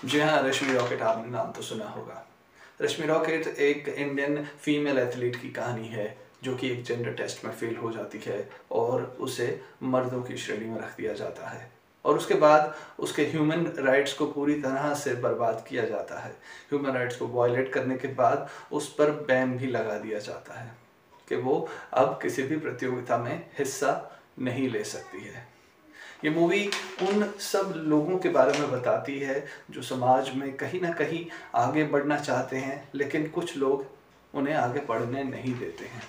जी हाँ, रश्मि रॉकेट आपने नाम तो सुना होगा। रश्मि रॉकेट एक इंडियन फीमेल एथलीट की कहानी है जो कि एक जेंडर टेस्ट में फेल हो जाती है और उसे मर्दों की श्रेणी में रख दिया जाता है और उसके बाद उसके ह्यूमन राइट्स को पूरी तरह से बर्बाद किया जाता है। ह्यूमन राइट्स को वायलेट करने के बाद उस पर बैन भी लगा दिया जाता है कि वो अब किसी भी प्रतियोगिता में हिस्सा नहीं ले सकती है। ये मूवी उन सब लोगों के बारे में बताती है जो समाज में कहीं ना कहीं आगे बढ़ना चाहते हैं, लेकिन कुछ लोग उन्हें आगे बढ़ने नहीं देते हैं।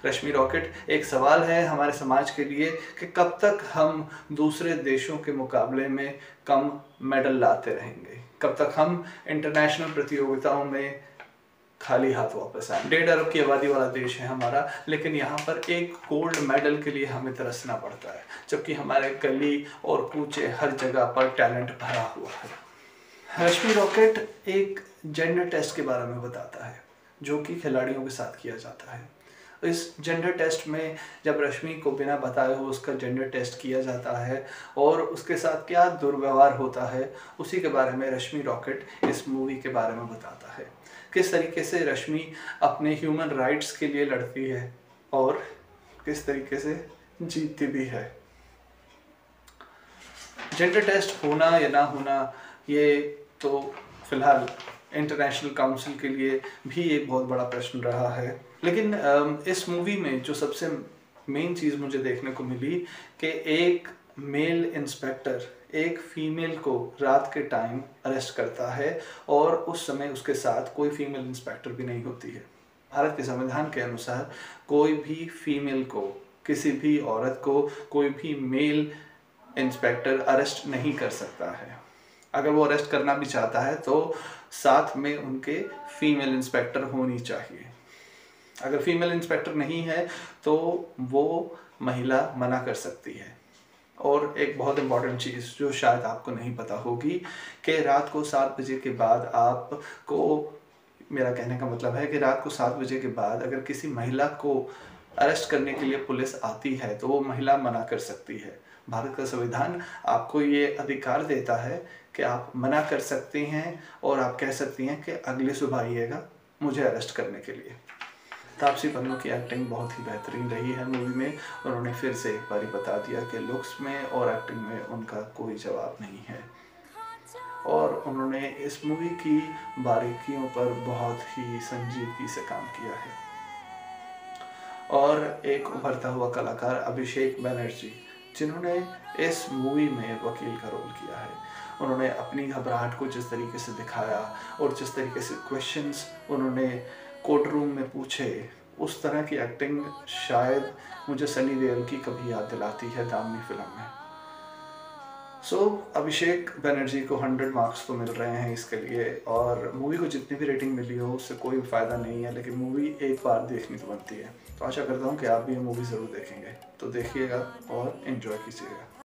रश्मि रॉकेट एक सवाल है हमारे समाज के लिए कि कब तक हम दूसरे देशों के मुकाबले में कम मेडल लाते रहेंगे, कब तक हम इंटरनेशनल प्रतियोगिताओं में खाली हाथ वापस आए। 1.5 अरब की आबादी वाला देश है हमारा, लेकिन यहाँ पर एक गोल्ड मेडल के लिए हमें तरसना पड़ता है, जबकि हमारे गली और कूचे हर जगह पर टैलेंट भरा हुआ है। रश्मि रॉकेट एक जेंडर टेस्ट के बारे में बताता है जो कि खिलाड़ियों के साथ किया जाता है। इस जेंडर टेस्ट में जब रश्मि को बिना बताए हुए उसका जेंडर टेस्ट किया जाता है और उसके साथ क्या दुर्व्यवहार होता है, उसी के बारे में रश्मि रॉकेट इस मूवी के बारे में बताता है। किस तरीके से रश्मि अपने ह्यूमन राइट्स के लिए लड़ती है और किस तरीके से जीतती भी है। जेंडर टेस्ट होना या ना होना ये तो फिलहाल इंटरनेशनल काउंसिल के लिए भी एक बहुत बड़ा प्रश्न रहा है, लेकिन इस मूवी में जो सबसे मेन चीज़ मुझे देखने को मिली कि एक मेल इंस्पेक्टर एक फीमेल को रात के टाइम अरेस्ट करता है और उस समय उसके साथ कोई फीमेल इंस्पेक्टर भी नहीं होती है। भारत के संविधान के अनुसार कोई भी फीमेल को, किसी भी औरत को कोई भी मेल इंस्पेक्टर अरेस्ट नहीं कर सकता है। अगर वो अरेस्ट करना भी चाहता है तो साथ में उनके फीमेल इंस्पेक्टर होनी चाहिए। अगर फीमेल इंस्पेक्टर नहीं है तो वो महिला मना कर सकती है। और एक बहुत इंपॉर्टेंट चीज़ जो शायद आपको नहीं पता होगी कि रात को 7 बजे के बाद आपको, मेरा कहने का मतलब है कि रात को 7 बजे के बाद अगर किसी महिला को अरेस्ट करने के लिए पुलिस आती है तो वो महिला मना कर सकती है। भारत का संविधान आपको ये अधिकार देता है कि आप मना कर सकते हैं और आप कह सकती हैं कि अगली सुबह आइएगा मुझे अरेस्ट करने के लिए। तापसी पन्नू की एक्टिंग बहुत ही बेहतरीन रही है मूवी में। उन्होंने फिर से एक बारी बता दिया कि लुक्स में और एक्टिंग में उनका कोई जवाब नहीं है और उन्होंने इस मूवी की बारीकियों पर बहुत ही संजीदगी से काम किया है। और एक उभरता हुआ कलाकार अभिषेक बनर्जी, जिन्होंने इस मूवी में वकील का रोल किया है, उन्होंने अपनी घबराहट को जिस तरीके से दिखाया और जिस तरीके से क्वेश्चंस उन्होंने कोर्ट रूम में पूछे, उस तरह की एक्टिंग शायद मुझे सनी देओल की कभी याद दिलाती है दामिनी फिल्म में। अभिषेक बनर्जी को 100 मार्क्स तो मिल रहे हैं इसके लिए, और मूवी को जितनी भी रेटिंग मिली हो उससे कोई फ़ायदा नहीं है, लेकिन मूवी एक बार देखनी तो बनती है। तो आशा करता हूँ कि आप भी ये मूवी ज़रूर देखेंगे, तो देखिएगा और एंजॉय कीजिएगा।